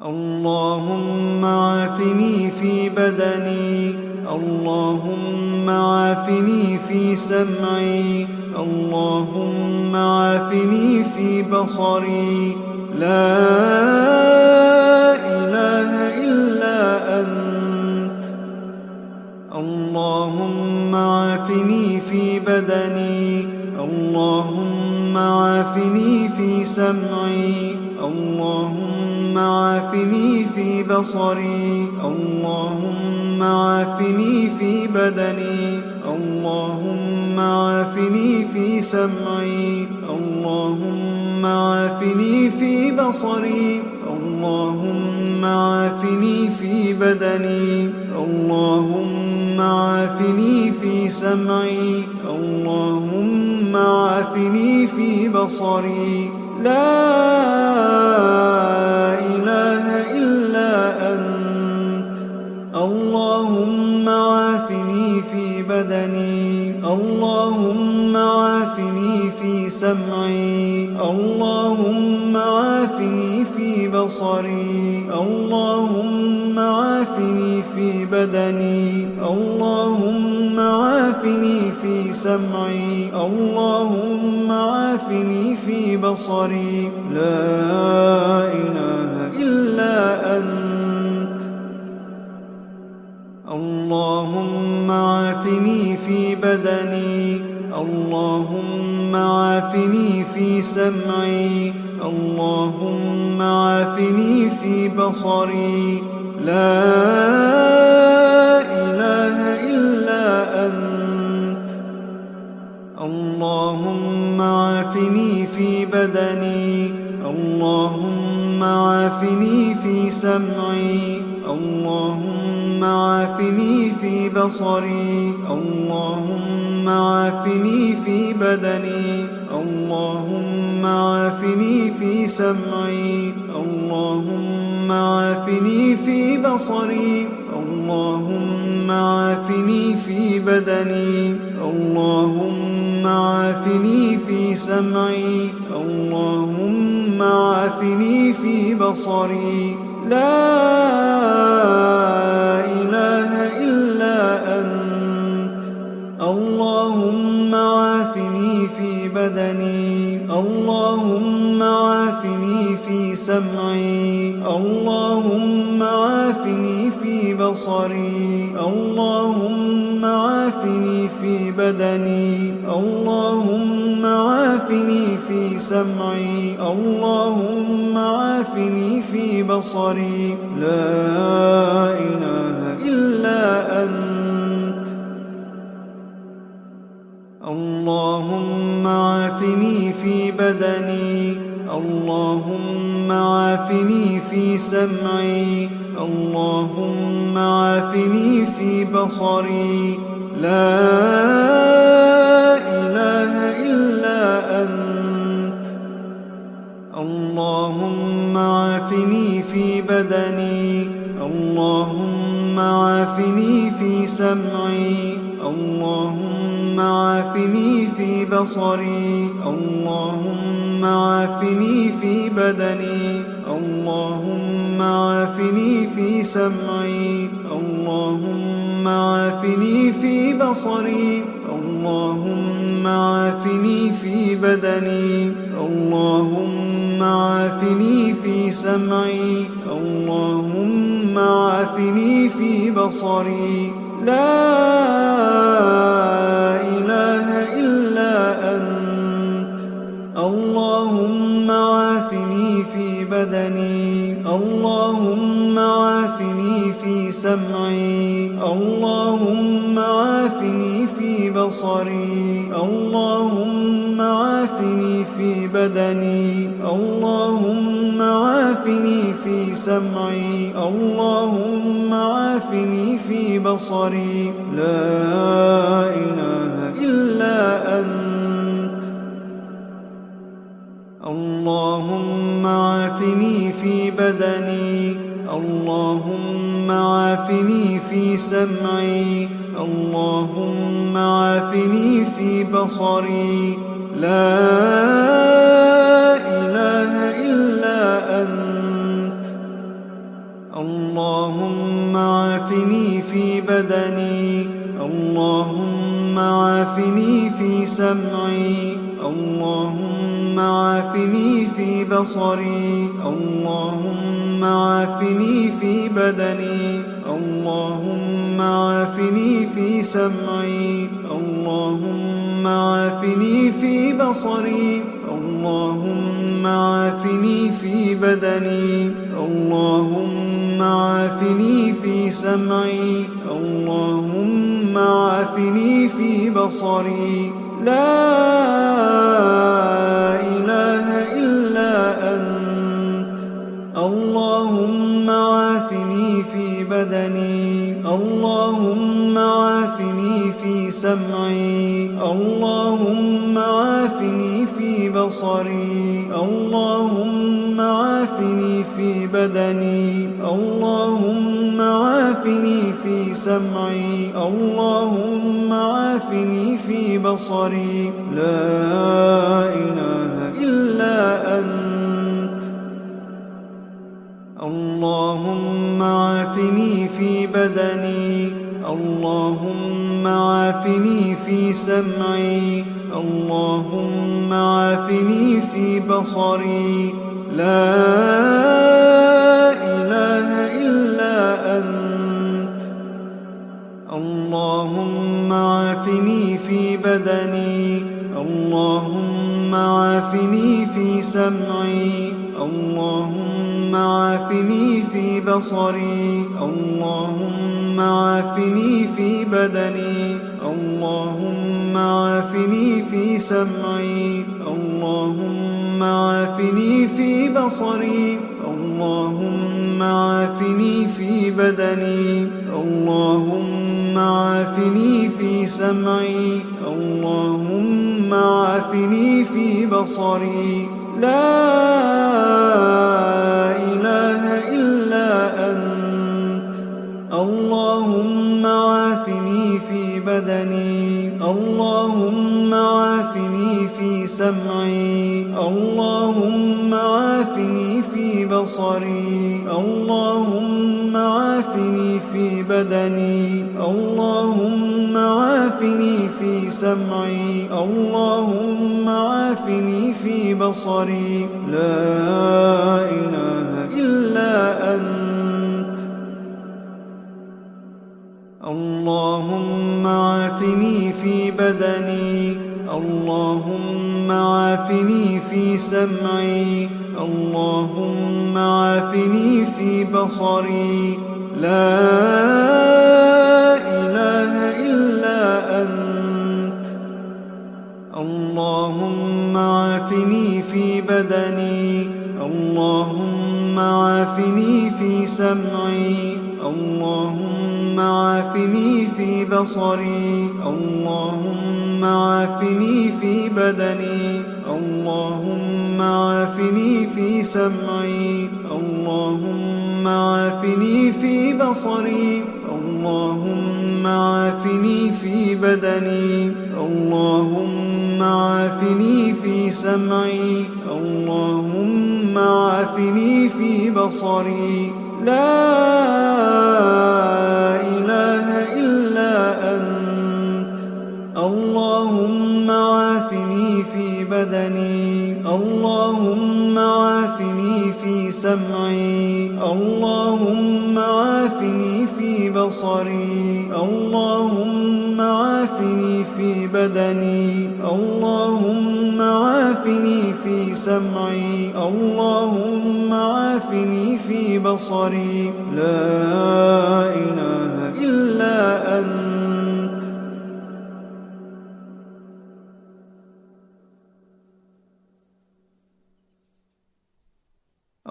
اللهم عافني في بدني، اللهم عافني في سمعي، اللهم عافني في بصري. لا إله إلا أنت. اللهم عافني في بدني، اللهم عافني في سمعي، اللهم عافني في بصري، اللهم عافني في بدني، اللهم عافني في سمعي، اللهم عافني في بصري، اللهم عافني في بدني، اللهم عافني في سمعي، اللهم عافني في بصري. لا إله إلا أنت. اللهم عافني في بدني، اللهم عافني في سمعي، اللهم عافني في بصري، اللهم عافني في بدني، اللهم عافني في سمعي، اللهم عافني في بصري. لا إله إلا أنت. اللهم عافني في بدني، اللهم عافني في سمعي، اللهم عافني في بصري. لا إله إلا أنت. اللهم عافني في بدني، اللهم عافني في سمعي، اللهم عافني في بصري، اللهم عافني في بدني، اللهم عافني في سمعي، اللهم عافني في بصري، اللهم عافني في بدني، اللهم عافني في سمعي، اللهم عافني في بصري. لا إله إلا أنت. اللهم عافني في بدني، اللهم عافني في سمعي، اللهم عافني في بصري، اللهم عافني في بدني، اللهم عافني في سمعي، اللهم عافني في بصري. لا إله إلا أنت. اللهم عافني في بدني، اللهم عافني في سمعي، اللهم عافني في بصري. لا إله إلا أنت. اللهم عافني في بدني، اللهم عافني في سمعي، اللهم عافني في بصري، اللهم عافني في بدني، اللهم عافني في سمعي، اللهم عافني في بصري، اللهم عافني في بدني، اللهم عافني في سمعي، اللهم عافني في بصري. لا إله إلا أنت. اللهم عافني في بدني، اللهم عافني في سمعي، اللهم عافني في بصري، اللهم عافني في بدني، اللهم عافني في سمعي، اللهم عافني في بصري. لا إله إلا أنت. اللهم عافني في بدني، اللهم عافني في سمعي، اللهم عافني في بصري. لا إله إلا أنت. اللهم عافني في بصري اللهم عافني في بدني اللهم عافني في سمعي اللهم عافني في بصري اللهم عافني في بدني اللهم عافني في سمعي اللهم عافني في بصري لا إله إلا أنت اللهم عافني في بدني اللهم عافني في سمعي اللهم عافني في بصري اللهم عافني في بدني اللهم عافني في سمعي اللهم عافني في بصري لا إله إلا أنت اللهم عافني في بدني اللهم عافني في سمعي اللهم عافني في بصري لا إله إلا أنت اللهم عافني في بدني اللهم عافني في سمعي اللهم عافني في بصري اللهم عافني في بدني اللهم عافني في سمعي اللهم عافني في بصري اللهم عافني في بدني اللهم عافني في سمعي اللهم عافني في بصري لا إله إلا أنت اللهم عافني في بدني اللهم عافني في سمعي اللهم عافني في بصري اللهم عافني في بدني اللهم عافني في سمعي اللهم عافني في بصري لا إله إلا أنت اللهم عافني في بدني اللهم عافني في سمعي اللهم عافني في بصري لا إله إلا أنت اللهم عافني في بدني اللهم عافني في سمعي اللهم عافني في بصري اللهم عافني في بدني اللهم عافني في سمعي اللهم عافني في بصري اللهم عافني في بدني اللهم عافني في سمعي اللهم عافني في بصري لا إله إلا أنت اللهم عافني في بدني اللهم عافني في سمعي اللهم عافني في بصري اللهم عافني في بدني اللهم عافني في سمعي اللهم عافني في بصري لا إله إلا أنت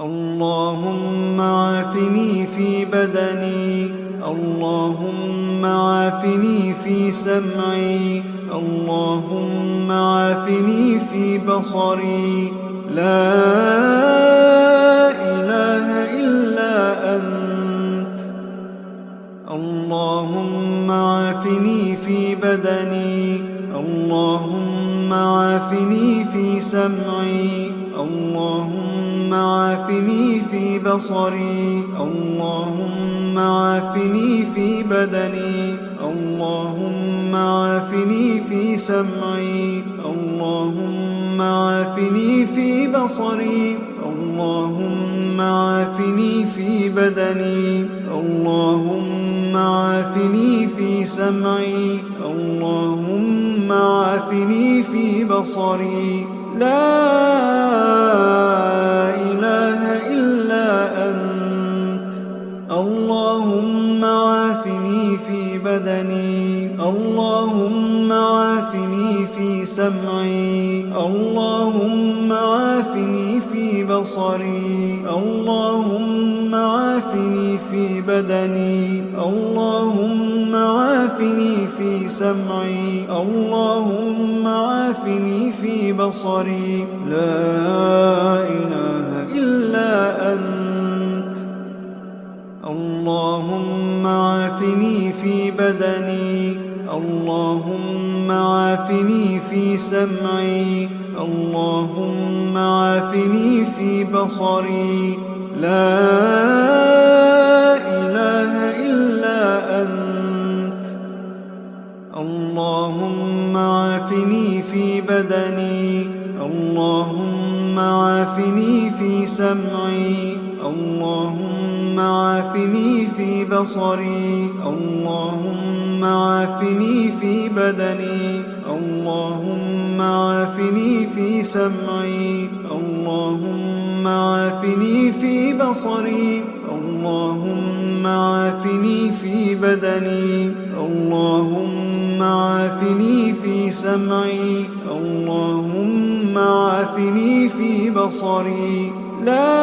اللهم عافني في بدني اللهم عافني في سمعي اللهم عافني في بصري لا إله إلا أنت اللهم عافني في بدني اللهم عافني في سمعي اللهم عافني في بصري اللهم عافني في بدني اللهم عافني في سمعي اللهم عافني في بصري اللهم عافني في بدني اللهم عافني في سمعي اللهم عافني في بصري لا إله إلا أنت اللهم عافني في بدني اللهم عافني في سمعي اللهم عافني في بصري اللهم عافني في بدني اللهم عافني في سمعي اللهم عافني في بصري لا إله إلا أنت اللهم عافني في بدني اللهم عافني في سمعي اللهم عافني في بصري لا إله إلا أنت اللهم عافني في بدني اللهم عافني في سمعي اللهم عافني في بصري اللهم عافني في بدني اللهم عافني في سمعي اللهم عافني في بصري اللهم عافني في بدني اللهم عافني في سمعي اللهم عافني في بصري لا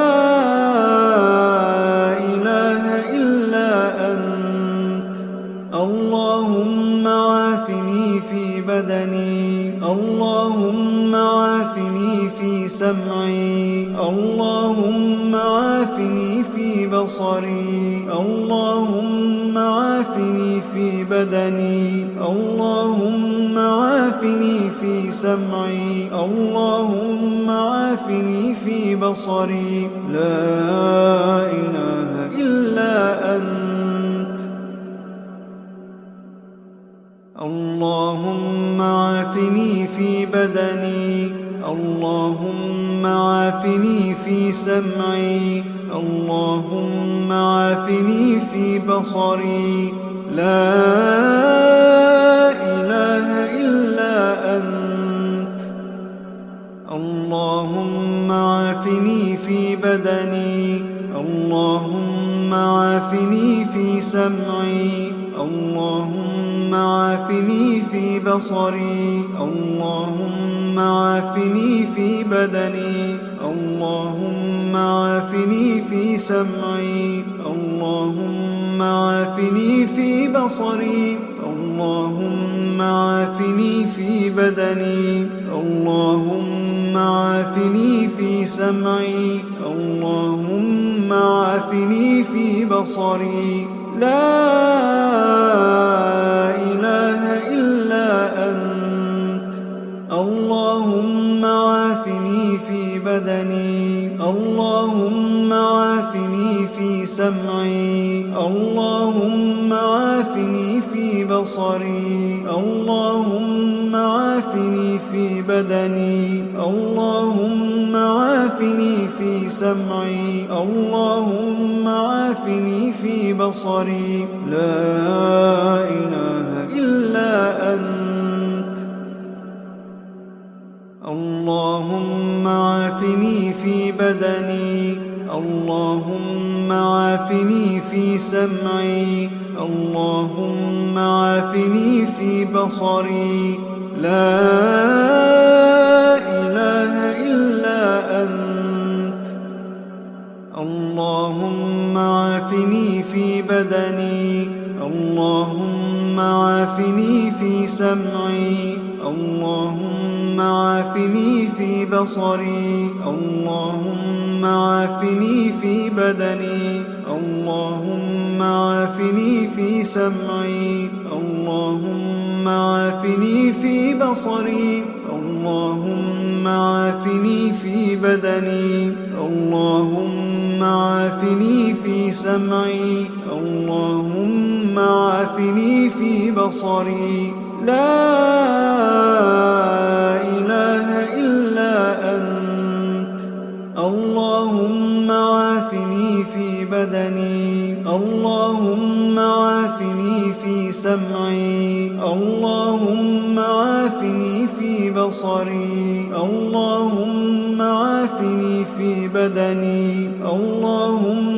إله إلا أنت اللهم عافني في بدني اللهم عافني في سمعي اللهم عافني في بصري اللهم عافني في بدني اللهم عافني في سمعي اللهم عافني في بصري لا إله إلا أنت اللهم عافني في بدني اللهم عافني في سمعي اللهم عافني في بصري لا إله إلا أنت اللهم عافني في بدني اللهم عافني في سمعي اللهم عافني في بصري اللهم عافني في بدني اللهم عافني في سمعي اللهم عافني في بصري اللهم عافني في بدني اللهم عافني في سمعي اللهم عافني في بصري لا إله إلا أنت اللهم عافني في بدني اللهم عافني في سمعي اللهم عافني في بصري اللهم عافني في بدني اللهم عافني في سمعي اللهم عافني في بصري لا إله إلا أنت اللهم عافني في بدني اللهم عافني في سمعي اللهم عافني في بصري لا إله إلا أنت اللهم عافني في بدني اللهم عافني في سمعي اللهم عافني في بصري اللهم عافني في بدني اللهم عافني في سمعي اللهم عافني في بصري اللهم عافني في بدني اللهم عافني في سمعي اللهم عافني في بصري لا إله إلا اللهم عافني في بدني اللهم عافني في سمعي اللهم عافني في بصري اللهم عافني في بدني اللهم